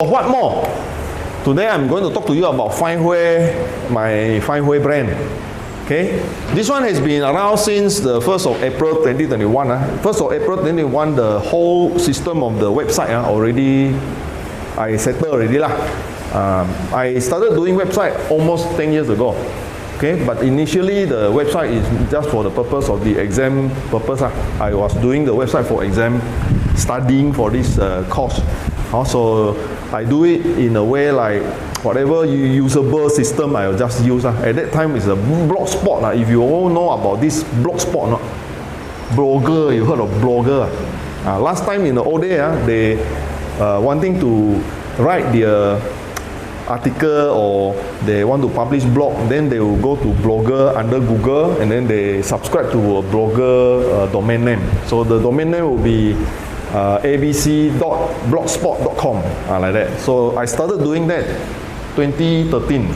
What more? Today I'm going to talk to you about findWHERE, my findWHERE brand. Okay, this one has been around since the 1st of April 2021. 1st of April 2021, the whole system of the website already, I settled already lah. I started doing website almost 10 years ago. Okay, but initially the website is just for the purpose of the exam purpose. I was doing the website for exam, studying for this course. Also, I do it in a way like whatever usable system I'll just use. At that time it's a blogspot. If you all know about this blogspot, blogger, you heard of blogger. Last time in the old day, they wanting to write their article or they want to publish blog, then they will go to blogger under Google and then they subscribe to a blogger domain name. So the domain name will be abc.blogspot.com, like that. So I started doing that 2013,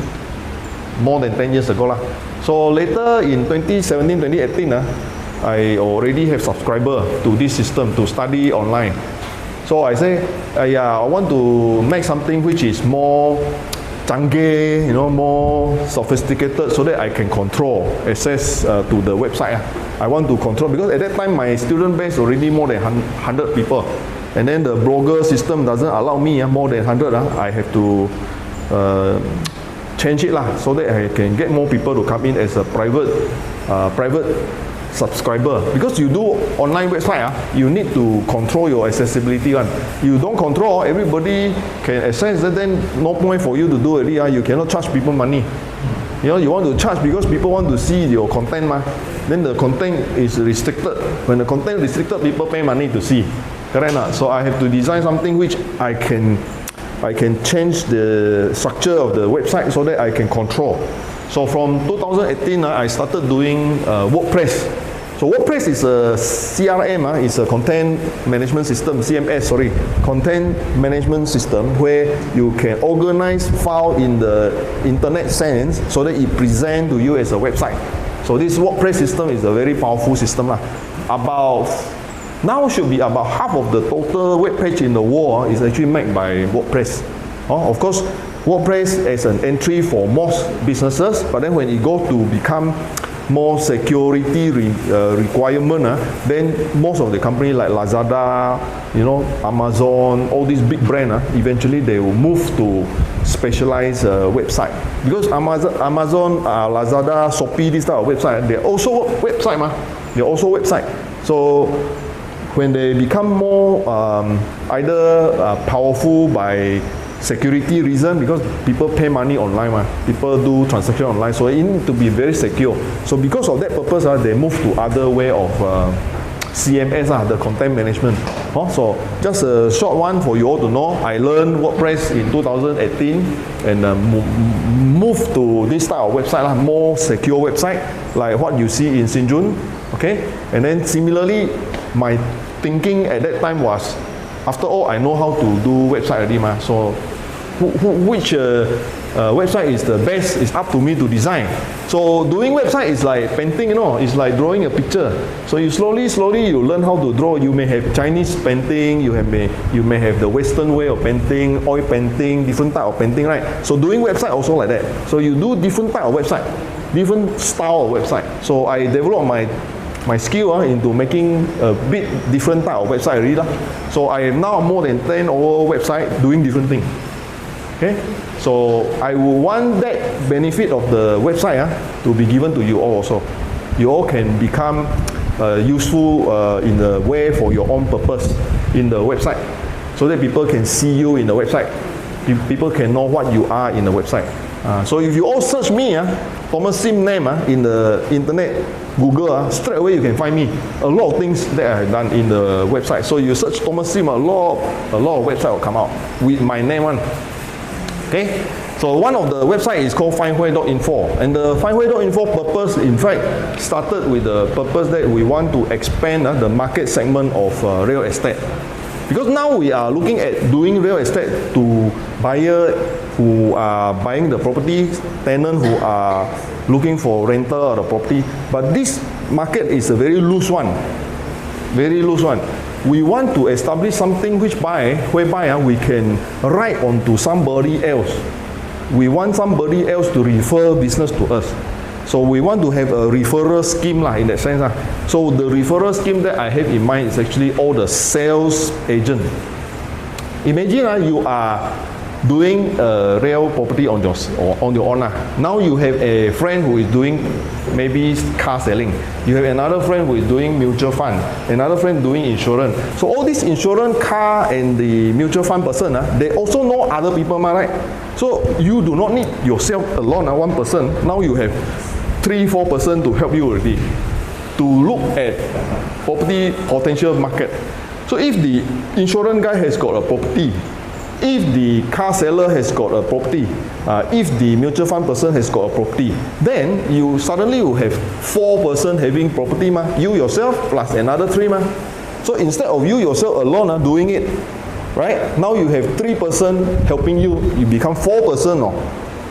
more than 10 years ago lah. So later in 2017, 2018, I already have subscriber to this system to study online. So I say, yeah, I want to make something which is more canggih, more sophisticated, so that I can control access to the website. I want to control, because at that time my student base already more than 100 people, and then the blogger system doesn't allow me more than 100. I have to change it so that I can get more people to come in as a private subscriber. Because you do online website, you need to control your accessibility one. You don't control, everybody can access, then no point for you to do it. You cannot charge people money. You want to charge because people want to see your content, then the content is restricted. When the content is restricted, people pay money to see. Correct not? So I have to design something which I can change the structure of the website so that I can control. So from 2018, I started doing WordPress. So WordPress is a CRM, it's a content management system, CMS, content management system, where you can organize file in the internet sense so that it present to you as a website. So this WordPress system is a very powerful system. Now should be about half of the total web page in the world is actually made by WordPress. Of course, WordPress is an entry for most businesses, but then when it goes to become more security requirement, then most of the company like Lazada, Amazon, all these big brands, eventually they will move to specialized website. Because Amazon, Lazada, Shopee, this type of website, they're also website. They're also website. So when they become more either powerful by security reason, because people pay money online, people do transaction online, so it needs to be very secure. So because of that purpose, they move to other way of CMS, the content management. So just a short one for you all to know. I learned WordPress in 2018 and moved to this type of website, more secure website like what you see in Sinjun. Okay, and then similarly, my thinking at that time was, after all, I know how to do website already, so which website is the best is up to me to design. So doing website is like painting, it's like drawing a picture. So you slowly you learn how to draw. You may have Chinese painting, you may have the Western way of painting, oil painting, different type of painting, right? So doing website also like that. So you do different type of website, different style of website. So I developed my skill into making a bit different type of website already. So I have now more than 10 over website doing different things. Okay, so I would want that benefit of the website to be given to you all also. You all can become useful in the way for your own purpose in the website, so that people can see you in the website. People can know what you are in the website. So if you all search me, Thomas Sim name in the internet, Google, straight away you can find me. A lot of things that I have done in the website. So you search Thomas Sim, a lot of website will come out with my name on. Okay, so one of the website is called findWHERE.info, and the findWHERE.info purpose, in fact, started with the purpose that we want to expand the market segment of real estate. Because now we are looking at doing real estate to buyer who are buying the property, tenant who are looking for rental of the property. But this market is a very loose one. we want to establish something whereby we can write onto somebody else. We want somebody else to refer business to us. So we want to have a referral scheme in that sense. So the referral scheme that I have in mind is actually all the sales agent. Imagine you are doing real property on your own. Now you have a friend who is doing maybe car selling. You have another friend who is doing mutual fund. Another friend doing insurance. So all these insurance, car and the mutual fund person, they also know other people, right? So you do not need yourself alone, one person. Now you have 3-4 person to help you already to look at property potential market. So if the insurance guy has got a property, if the car seller has got a property, if the mutual fund person has got a property, then you suddenly will have 4 person having property, you yourself plus another 3. So instead of you yourself alone doing it, right? Now you have 3 person helping you, you become 4 person.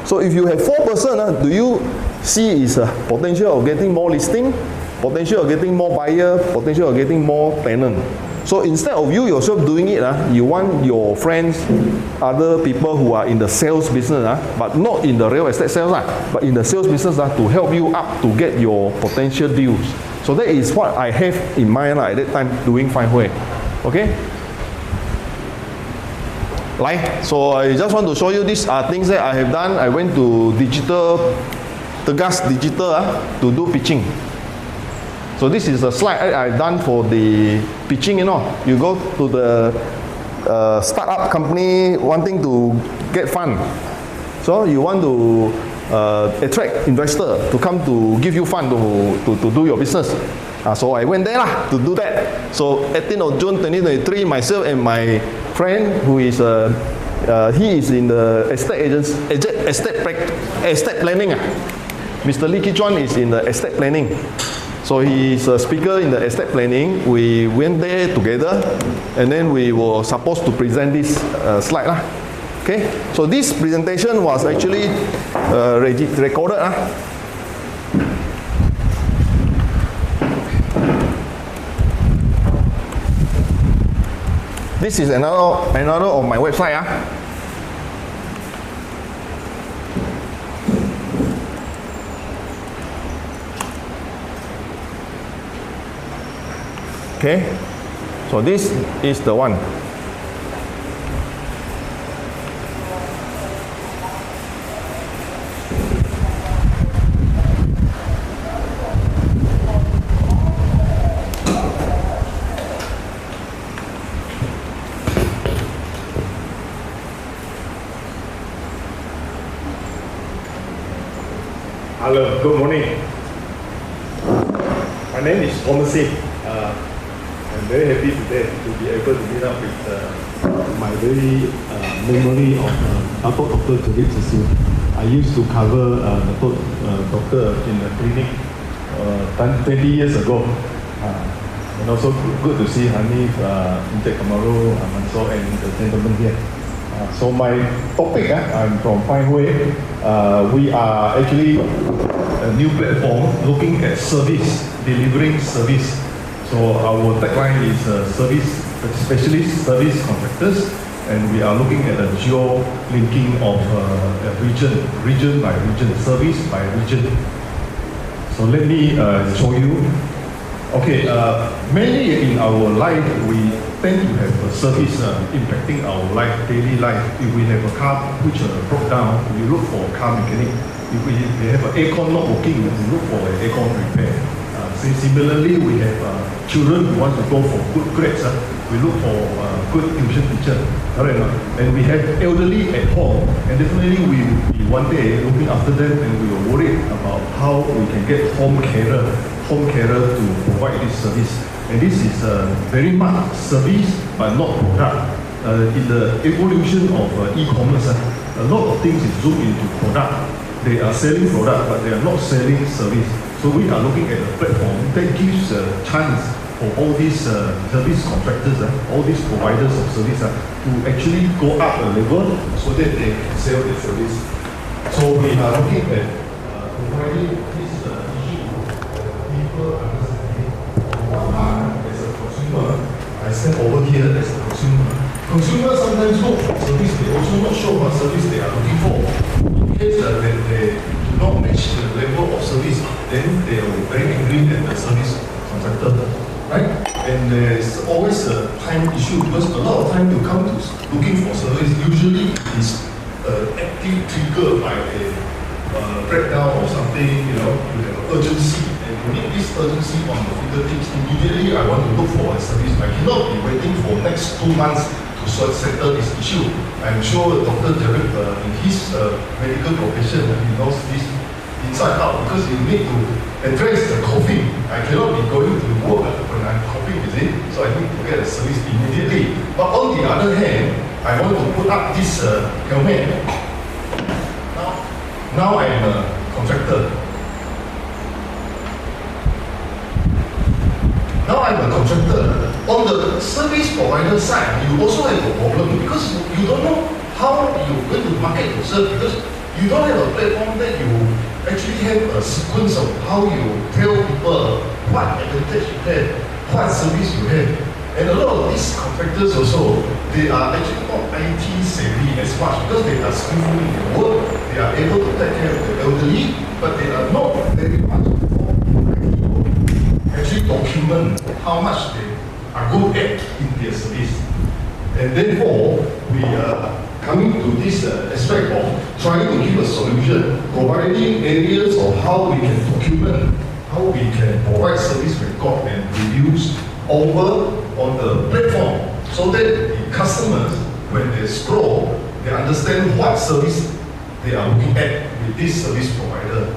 So if you have 4 person, do you see is a potential of getting more listing, potential of getting more buyer, potential of getting more tenant. So instead of you yourself doing it, you want your friends, other people who are in the sales business, but not in the real estate sales, but in the sales business to help you up to get your potential deals. So that is what I have in mind at that time doing findWHERE. Okay? So I just want to show you these things that I have done. I went to Tegas Digital to do pitching. So this is a slide I've done for the pitching, You go to the startup company wanting to get fund. So you want to attract investor to come to give you fund to do your business. So I went there to do that. So 18th of June 2023, myself and my friend who is he is in the estate planning. Mr. Lee Kichuan is in the estate planning. So he is a speaker in the estate planning. We went there together and then we were supposed to present this slide. Okay, so this presentation was actually recorded. This is another of my website. Okay, so this is the one. Hello, good morning. My name is Thomas. I'm very happy today to be able to meet up with my very memory of Dr. Judith Cecil. I used to cover doctor in a clinic 20 years ago. And also good to see Hanif, Intek Kamaru, Mansour and the gentlemen here. So my topic, I'm from findWHERE. We are actually a new platform looking at service, delivering service. So our tagline is service specialist, service contractors, and we are looking at a geo-linking of region by region, service by region. So let me show you. Okay, mainly in our life, we tend to have a service impacting our life, daily life. If we have a car which broke down, we look for a car mechanic. If we have an aircon not working, we look for an aircon repair. Similarly, we have children who want to go for good grades. We look for good tuition teacher. And we have elderly at home, and definitely we will be one day looking after them, and we are worried about how we can get home carer to provide this service. And this is very much service, but not product. In the evolution of e-commerce, a lot of things is zoomed into product. They are selling product, but they are not selling service. So we are looking at a platform that gives a chance for all these service contractors, all these providers of service to actually go up a level so that they can sell their service. So we are looking at providing this issue that people understanding. On one hand, as a consumer, I I stand over here as a consumer. Consumers sometimes look for service, they also not sure what service they are looking for. In case that they do not match the level of service, then they are very angry at the service contractor, right? And there's always a time issue because a lot of time you come to looking for service, usually it's active trigger by a breakdown or something, you know, you have urgency, and you need this urgency on the fingertips. Immediately, I want to look for a service. I cannot be waiting for next 2 months to settle this issue. I'm sure Dr. Jared, in his medical profession, he knows this inside out because you need to address the coughing. I cannot be going to work when I'm coughing, is it? So I need to get a service immediately. But on the other hand, I want to put up this helmet. Now I'm a contractor. Now I'm a contractor. On the service provider side, you also have a problem because you don't know how you're going to market yourself because you don't have a platform that you actually have a sequence of how you tell people what advantage you have, what service you have. And a lot of these contractors also, they are actually not IT savvy as much because they are skillful in their work, they are able to take care of the elderly, but they are not very much actually document how much they are good at in their service. And therefore, we are coming to this aspect of trying to give a solution, providing areas of how we can document, how we can provide service record and reviews over on the platform so that the customers, when they scroll, they understand what service they are looking at with this service provider.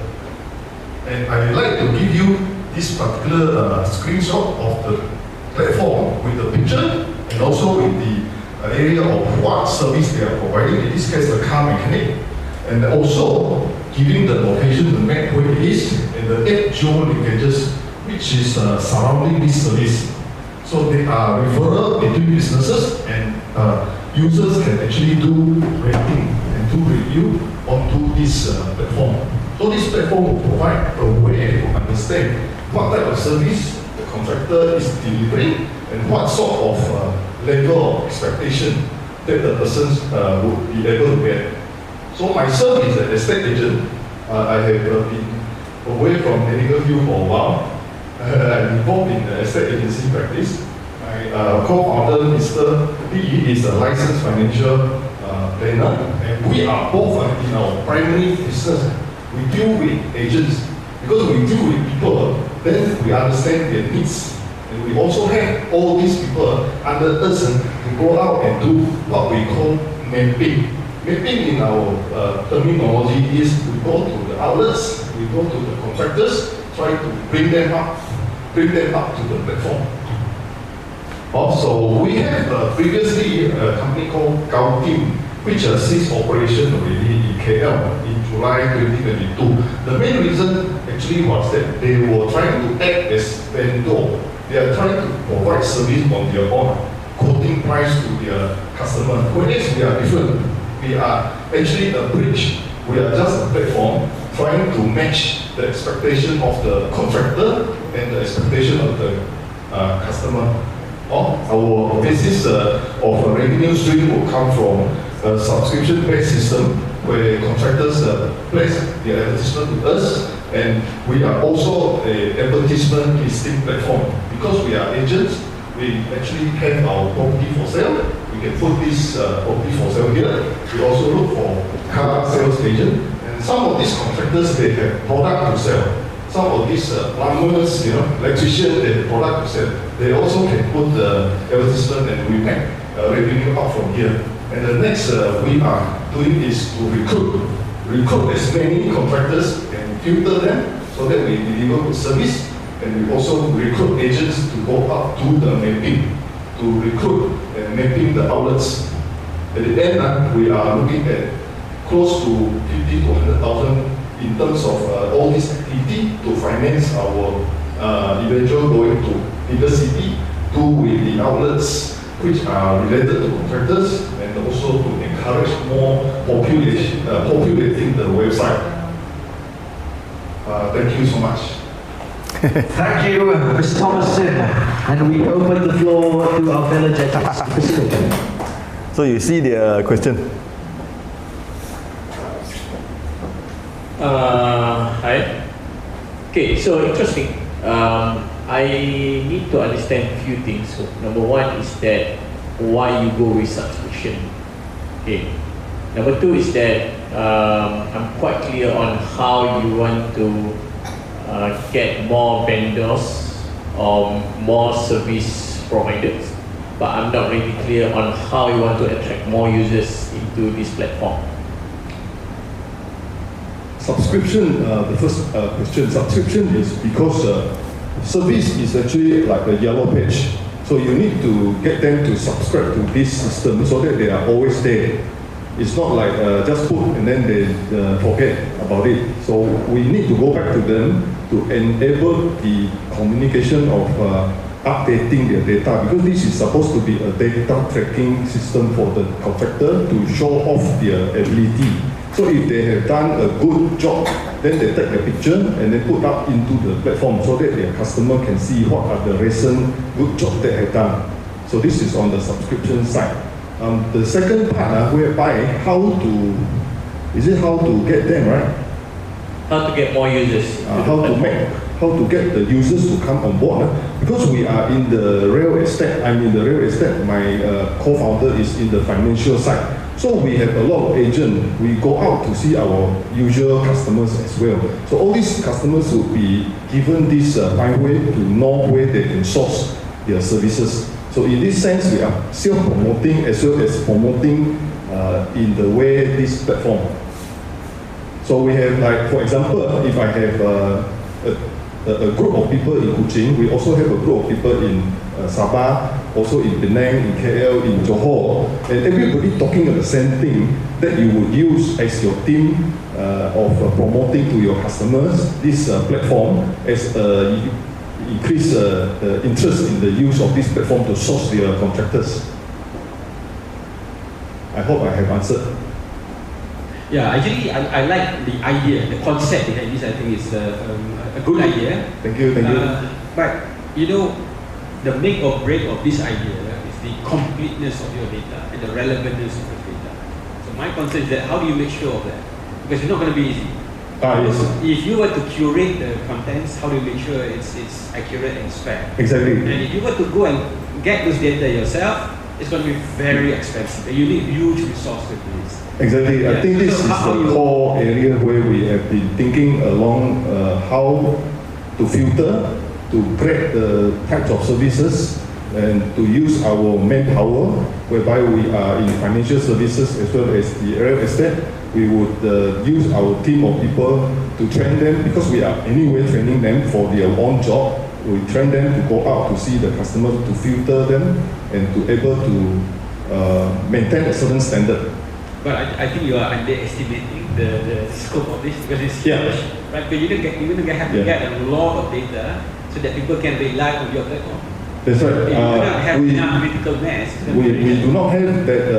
And I would like to give you this particular screenshot of the platform with the picture and also with the area of what service they are providing, in this case the car mechanic, and also giving the location, the map where it is, and the 8 geo-linkages which is surrounding this service. So they are referral between businesses and users can actually do rating and do review onto this platform. So this platform will provide a way to understand what type of service the contractor is delivering and what sort of level of expectation that the persons would be able to get. So myself is an estate agent. I have been away from medical field for a while. I'm involved in the estate agency practice. My co-founder, Mr. Lee, is a licensed financial planner, and we are both in our primary business. We deal with agents. Because we deal with people, then we understand their needs. And we also have all these people under us to go out and do what we call mapping. Mapping in our terminology is we go to the outlets, we go to the contractors, try to bring them up to the platform. Also, we have previously a company called Gao Team, which ceased operation already in KL in July 2022. The main reason actually was that they were trying to act as vendor. They are trying to provide service on their own, quoting price to their customer. Whereas we are different. We are actually a bridge. We are just a platform trying to match the expectation of the contractor and the expectation of the customer. Our basis of a revenue stream will come from a subscription-based system where contractors place their advertisement with us, and we are also an advertisement listing platform. Because we are agents, we actually have our property for sale. We can put this property for sale here. We also look for car sales agent, and some of these contractors, they have product to sell. Some of these plumbers, electricians, they have product to sell. They also can put the advertisement, and we make revenue out from here. And the next we are doing is to recruit as many contractors and filter them so that we deliver good service. And we also recruit agents to go up to the mapping, to recruit and mapping the outlets. At the end, we are looking at close to 50 to 100,000 in terms of all this activity to finance our eventual going to bigger city, to with the outlets which are related to contractors, and also to encourage more populating the website. Thank you so much. Thank you, Mr. Thomason. And we open the floor to our fellow judges. So you see the question. Hi. Okay, so interesting. I need to understand a few things. So, number one is that why you go with subscription. Okay. Number two is that I'm quite clear on how you want to get more vendors or more service providers, but I'm not really clear on how you want to attract more users into this platform. Subscription, the first question, subscription is because service is actually like a yellow page. So you need to get them to subscribe to this system so that they are always there. It's not like just put and then they forget about it. So we need to go back to them to enable the communication of updating their data, because this is supposed to be a data tracking system for the contractor to show off their ability. So if they have done a good job, then they take a picture and then put up into the platform so that their customer can see what are the recent good jobs they have done. So this is on the subscription side. The second part, whereby how to get them, right? How to get more users? How to get the users to come on board. Because we are in the real estate, I'm in the real estate, my co-founder is in the financial side. So we have a lot of agents. We go out to see our usual customers as well. So all these customers will be given this findWHERE to know where they can source their services. So in this sense, we are self-promoting as well as promoting in the way this platform. So we have, like, for example, if I have a group of people in Kuching, we also have a group of people in Sabah, also in Penang, in KL, in Johor, and everybody talking about the same thing that you would use as your team of promoting to your customers this platform as increase the interest in the use of this platform to source their contractors. I hope I have answered. Yeah, actually, I like the idea, the concept behind this. I think it's a good idea. Thank you, thank you. But you know, the make or break of this idea is the completeness of your data and the relevantness of the data. So my concern is that how do you make sure of that? Because it's not going to be easy. Yes. If you were to curate the contents, how do you make sure it's accurate and fair? Exactly. And if you were to go and get those data yourself, it's going to be very expensive. You need huge resources to do this. Exactly. Yeah. I think this So is the core area where we have been thinking along how to filter, to break the types of services, and to use our manpower, whereby we are in financial services as well as the real estate. We would use our team of people to train them, because we are anyway training them for their own job. We train them to go out to see the customers, to filter them, and to able to maintain a certain standard. But I think you are underestimating the scope of this, because it's huge, right? But you have to get a lot of data so that people can rely on your platform. That's right. If you do not have enough critical mass, we do not have that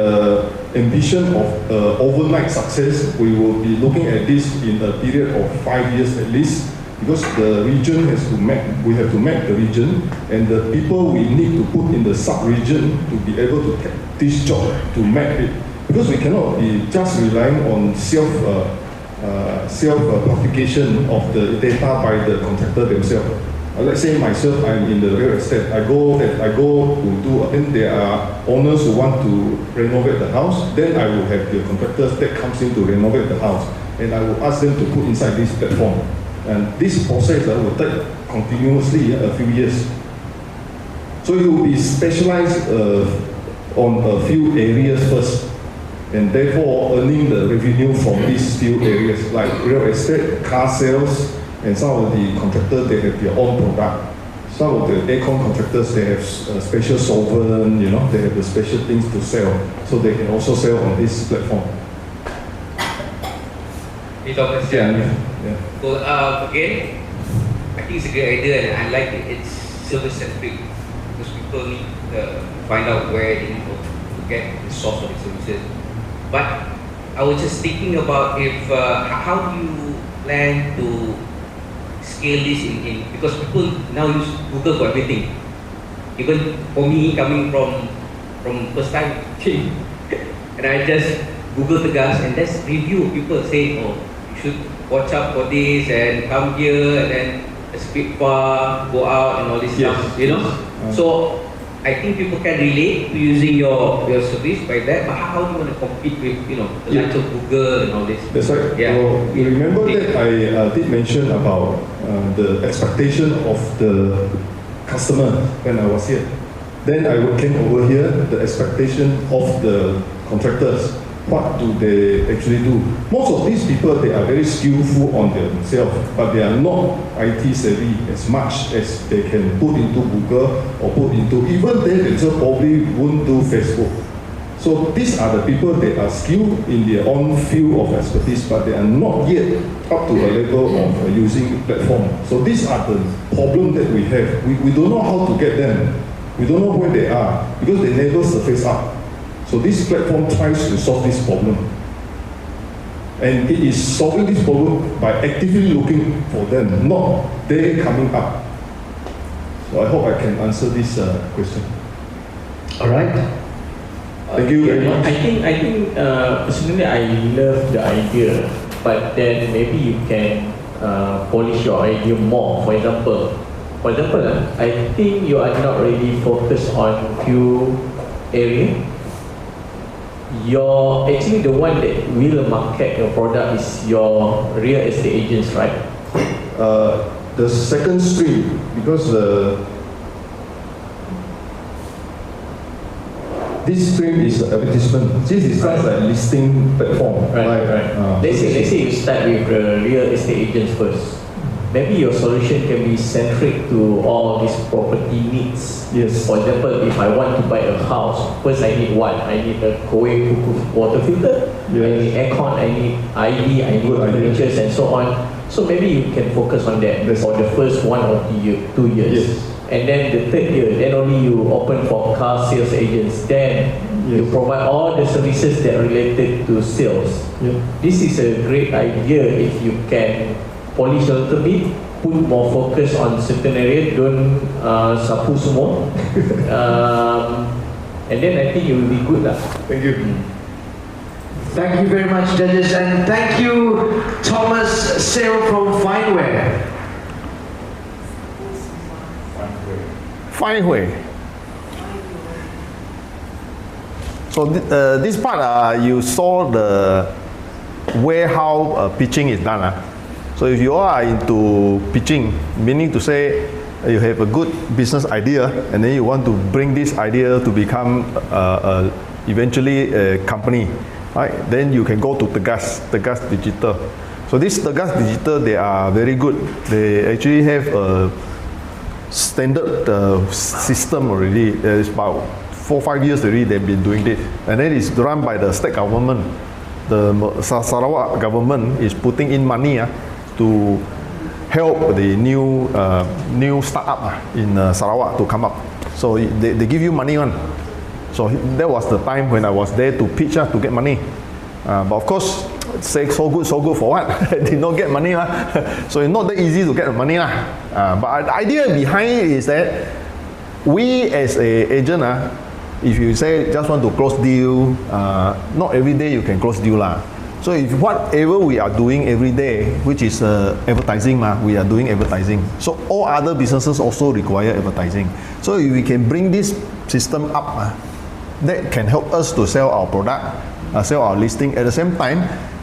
ambition of overnight success. We will be looking at this in a period of 5 years at least, because the region has to map. We have to map the region, and the people we need to put in the sub-region to be able to take this job to map it. Because we cannot be just relying on self-publication of the data by the contractor themselves. Let's say myself, I'm in the real estate. I go to do, and there are owners who want to renovate the house. Then I will have the contractors that comes in to renovate the house, and I will ask them to put inside this platform. And this process will take continuously a few years. So you will be specialized on a few areas first, and therefore earning the revenue from these few areas, like real estate, car sales, and some of the contractors, they have their own product. Some of the aircon contractors, they have special solvent, they have the special things to sell, so they can also sell on this platform. Yeah. Well, again, I think it's a great idea, and I like it. It's service-centric, because people need to find out where they need to get the source of the services. But I was just thinking about if how do you plan to scale this in because people now use Google for everything. Even for me, coming from first time, and I just Google tegas and that's review. People say, oh, you should watch out for this and come here and then speak far, go out and all this stuff, you know. So I think people can relate to using your service by that. But how do you want to compete with the likes of Google and all this? That's right. Yeah. Well, you remember that I did mention about the expectation of the customer when I was here. Then I came over here, the expectation of the contractors. What do they actually do? Most of these people, they are very skillful on themselves, but they are not IT savvy as much as they can put into Google or put into, even they themselves probably won't do Facebook. So these are the people that are skilled in their own field of expertise, but they are not yet up to a level of using platform. So these are the problems that we have. We don't know how to get them. We don't know where they are because they never surface up. So this platform tries to solve this problem. And it is solving this problem by actively looking for them, not they coming up. So I hope I can answer this question. All right. Thank you very much. I think personally I love the idea, but then maybe you can polish your idea more. For example, I think you are not really focused on few areas. You're actually the one that will market your product is your real estate agents, right? The second stream, because this stream is advertisement. This is just a listing platform. Right. Let's say you start with the real estate agents first. Maybe your solution can be centric to all these property needs. Yes. For example, if I want to buy a house, first I need what? I need a Koei water filter, Yes. I need aircon, I need ID, I need Good idea. furniture and so on. So maybe you can focus on that for the first 1 or 2 years. Yes. And then the third year, then only you open for car sales agents. Then you Yes. provide all the services that are related to sales. Yeah. This is a great idea if you can polish a little bit, put more focus on certain area, don't sapu semua. And then I think you will be good lah. Thank you. Thank you very much, judges, and thank you, Thomas Sale from findWHERE. findWHERE. So this part, you saw the how pitching is done. So if you are into pitching, meaning to say you have a good business idea and then you want to bring this idea to become eventually a company, right? Then you can go to Tegas Digital. So this Tegas Digital, they are very good. They actually have a standard system already. It's about 4 or 5 years already they've been doing this. And then it's run by the state government. The Sarawak government is putting in money to help the new startup in Sarawak to come up. So they give you money on. So that was the time when I was there to pitch to get money. But of course, say so good for what? Did not get money. So it's not that easy to get the money. But the idea behind it is that we as an agent, if you say just want to close deal, not every day you can close deal. So if whatever we are doing every day, which is advertising, we are doing advertising. So all other businesses also require advertising. So if we can bring this system up, that can help us to sell our product, sell our listing, at the same time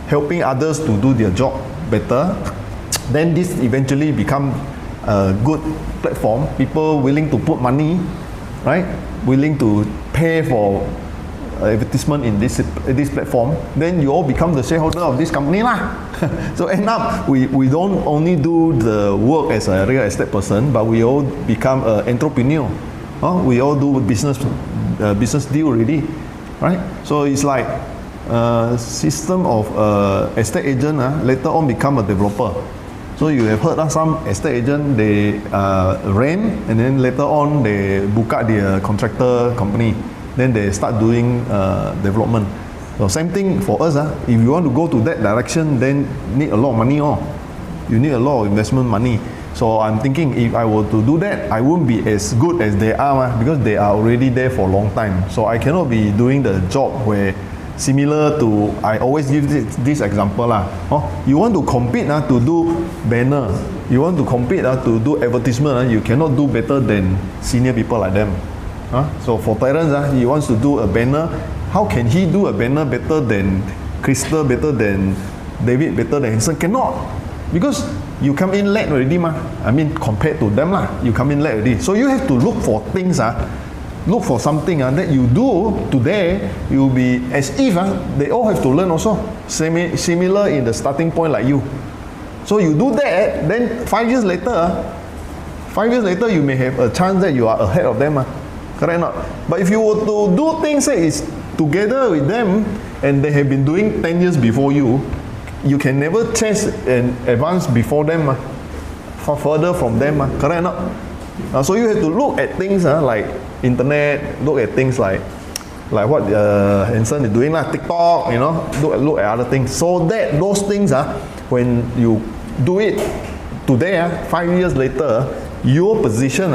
helping others to do their job better, then this eventually become a good platform. People willing to put money, right? Willing to pay for advertisement in this platform, then you all become the shareholder of this company So end up, we don't only do the work as a real estate person, but we all become an entrepreneur. We all do business deal already, right? So it's like system of estate agent later on become a developer. So you have heard some estate agent, they rent and then later on they book out their contractor company. Then they start doing development. So same thing for us. If you want to go to that direction, then need a lot of money. You need a lot of investment money. So I'm thinking if I were to do that, I won't be as good as they are because they are already there for a long time. So I cannot be doing the job where similar to, I always give this example lah. You want to compete to do banner. You want to compete to do advertisement. You cannot do better than senior people like them. So for Terence, he wants to do a banner. How can he do a banner better than Crystal, better than David, better than Hanson? Cannot. Because you come in late already I mean compared to them you come in late already. So you have to look for things look for something that you do today, you'll be as if they all have to learn also. Similar in the starting point like you. So you do that, then 5 years later you may have a chance that you are ahead of them. Correct or not? But if you were to do things that is together with them and they have been doing 10 years before you can never chase and advance before them, further from them. Correct or not? So you have to look at things like internet, look at things like what Hanson is doing, TikTok, look at other things. So that those things when you do it today, 5 years later, your position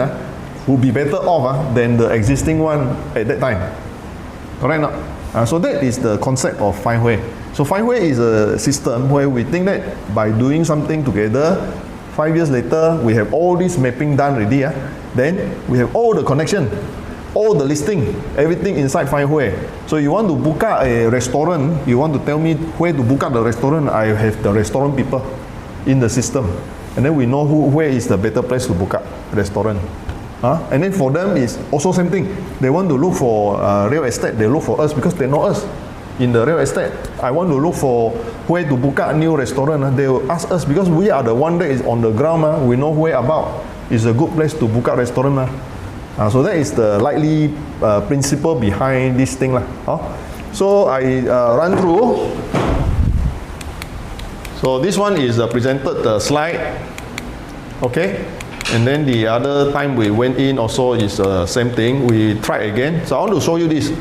will be better off than the existing one at that time. Correct or not? So that is the concept of findWHERE. So findWHERE is a system where we think that by doing something together, 5 years later, we have all this mapping done already. Then we have all the connection, all the listing, everything inside findWHERE. So you want to book out a restaurant, you want to tell me where to book out the restaurant, I have the restaurant people in the system. And then we know where is the better place to book up restaurant. And then for them is also same thing. They want to look for real estate, they look for us because they know us. In the real estate, I want to look for where to book out a new restaurant. They will ask us because we are the one that is on the ground. We know where about is a good place to book out restaurant. So that is the likely principle behind this thing. So I run through. So this one is presented the slide. Okay. And then the other time we went in also is same thing. We try again. So I want to show you this.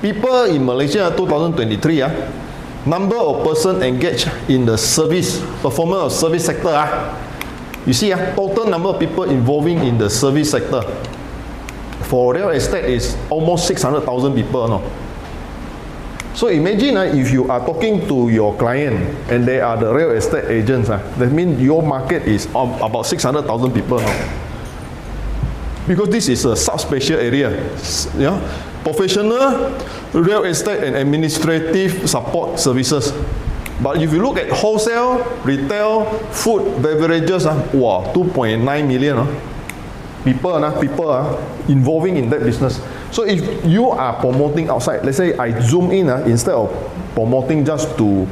People in Malaysia 2023, number of person engaged in the service, performance of service sector. You see, total number of people involving in the service sector. For real estate is almost 600,000 people. No? So imagine if you are talking to your client and they are the real estate agents, that means your market is about 600,000 people. No? Because this is a subspecial area. Professional, real estate and administrative support services. But if you look at wholesale, retail, food, beverages, 2.9 million people involving in that business. So if you are promoting outside, let's say I zoom in instead of promoting just to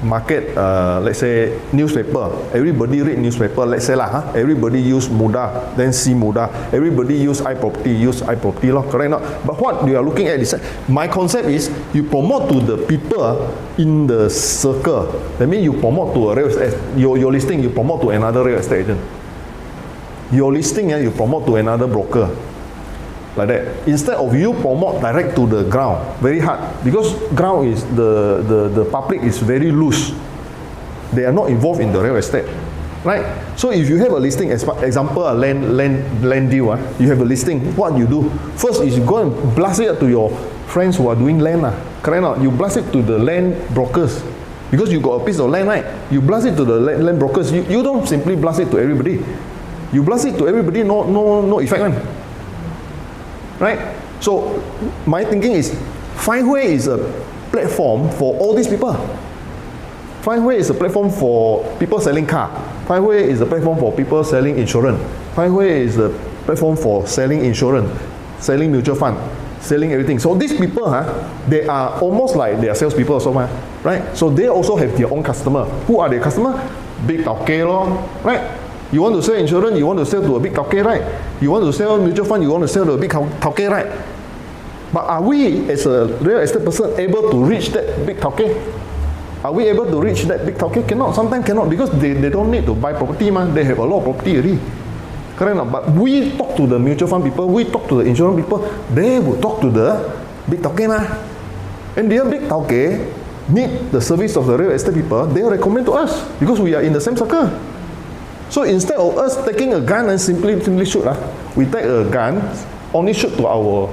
market, let's say newspaper. Everybody read newspaper. Let's say everybody use Muda, then see Muda. Everybody use iProperty, correct not? But what you are looking at is my concept is you promote to the people in the circle. That means you promote to a real estate. Your listing you promote to another real estate agent. Your listing you promote to another broker. Like that. Instead of you promote direct to the ground, very hard because ground is the public is very loose. They are not involved in the real estate, right? So if you have a listing, example a land deal, you have a listing. What you do first is you go and blast it to your friends who are doing land, correct not? You blast it to the land brokers because you got a piece of land, right? You blast it to the land brokers. You don't simply blast it to everybody. You blast it to everybody, no effect, man. Right? So my thinking is findWHERE is a platform for all these people. findWHERE is a platform for people selling car. findWHERE is a platform for people selling insurance. findWHERE is a platform for selling insurance, selling mutual fund, selling everything. So these people, they are almost like they are salespeople also, right? So they also have their own customer. Who are their customer? Big tauke, right? You want to sell insurance, you want to sell to a big tauke, right? You want to sell mutual fund, you want to sell to a big tauke, right? But are we, as a real estate person, able to reach that big tauke? Are we able to reach that big tauke? Cannot, sometimes cannot, because they don't need to buy property, They have a lot of property already. Correct or not? But we talk to the mutual fund people, we talk to the insurance people, they will talk to the big tauke, And their big tauke, need the service of the real estate people, they recommend to us because we are in the same circle. So instead of us taking a gun and simply shoot, we take a gun, only shoot to our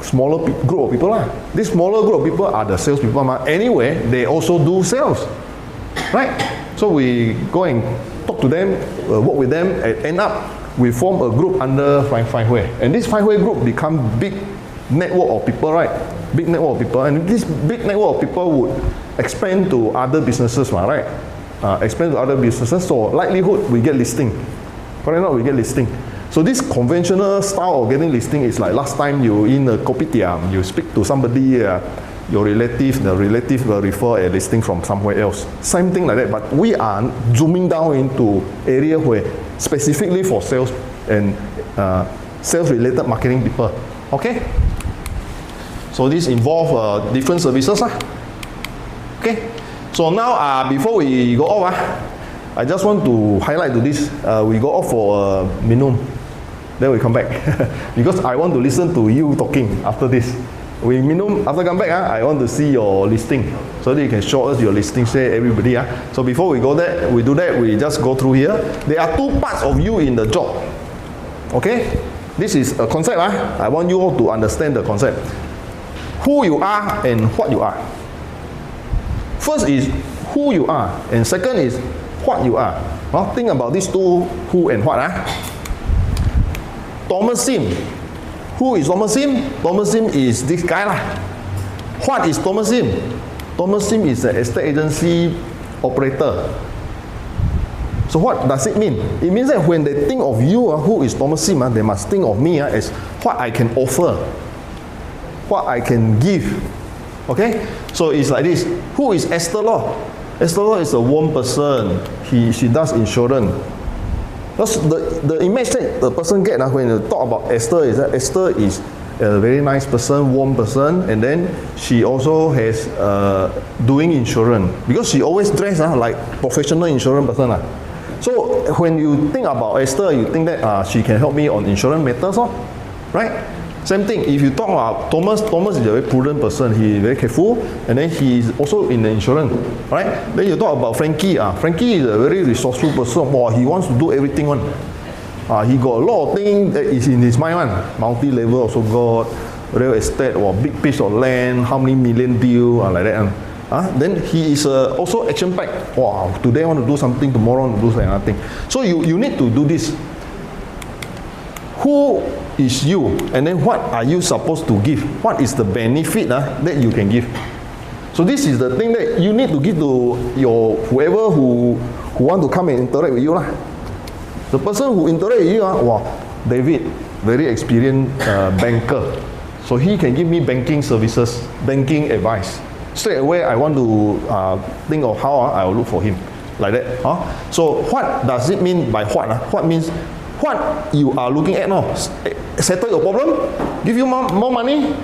smaller group of people. This smaller group of people are the sales people. Anyway, they also do sales, right? So we go and talk to them, work with them, and end up we form a group under findWHERE. And this findWHERE group become big network of people, right? Big network of people. And this big network of people would expand to other businesses, right? Expand to other businesses. So likelihood we get listing. Correct or not? We get listing. So this conventional style of getting listing is like last time you in a kopitiam, you speak to somebody, your relative, the relative will refer a listing from somewhere else. Same thing like that, but we are zooming down into area where specifically for sales and sales related marketing people. Okay? So this involve different services. Okay? So now before we go off, I just want to highlight to this, we go off for minimum. Then we come back because I want to listen to you talking after this. We minimum after come back, I want to see your listing so that you can show us your listing, say everybody. So before we go there, we do that. We just go through here. There are two parts of you in the job. Okay, this is a concept. I want you all to understand the concept. Who you are and what you are. First is who you are, and second is what you are. Think about these two, who and what. Thomas Sim. Who is Thomas Sim? Thomas Sim is this guy. What is Thomas Sim? Thomas Sim is an estate agency operator. So what does it mean? It means that when they think of you, who is Thomas Sim, they must think of me as what I can offer, what I can give. Okay? So it's like this. Who is Esther Law? Esther Law is a warm person. She does insurance. That's the image that the person get when you talk about Esther is that Esther is a very nice person, warm person, and then she also has doing insurance because she always dress like professional insurance person. So when you think about Esther, you think that she can help me on insurance matters, right? Same thing, if you talk about Thomas is a very prudent person, he is very careful, and then he is also in the insurance, right? Then you talk about Frankie, Frankie is a very resourceful person. He wants to do everything one. He got a lot of things that is in his mind one. Multi-level also got, real estate or big piece of land, how many million deal, like that. Then he is also action-packed. Wow, today I want to do something, tomorrow I want to do another thing. So you need to do this. Who is you, and then what are you supposed to give? What is the benefit that you can give? So this is the thing that you need to give to your whoever who want to come and interact with you. The person who interact with you, David, very experienced banker. So he can give me banking services, banking advice. Straight away I want to think of how I will look for him. Like that. So what does it mean by what? What means what you are looking at now. Settle your problem, give you more money,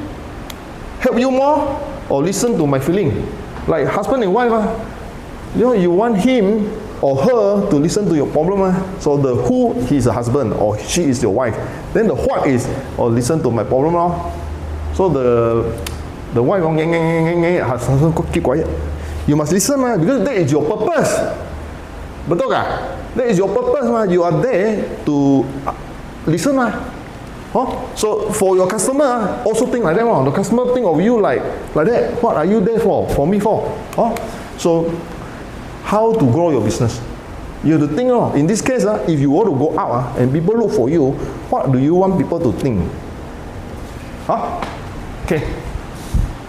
help you more, or listen to my feeling. Like husband and wife, you want him or her to listen to your problem. So the who, he is a husband or she is your wife. Then the what is, or listen to my problem now. So the wife, husband keep quiet. You must listen because that is your purpose. Betul tak? That is your purpose. You are there to listen. So for your customer, also think like that. The customer think of you like that. What are you there for? For me for? So how to grow your business? You have to think. In this case, if you want to go out and people look for you, what do you want people to think? Okay.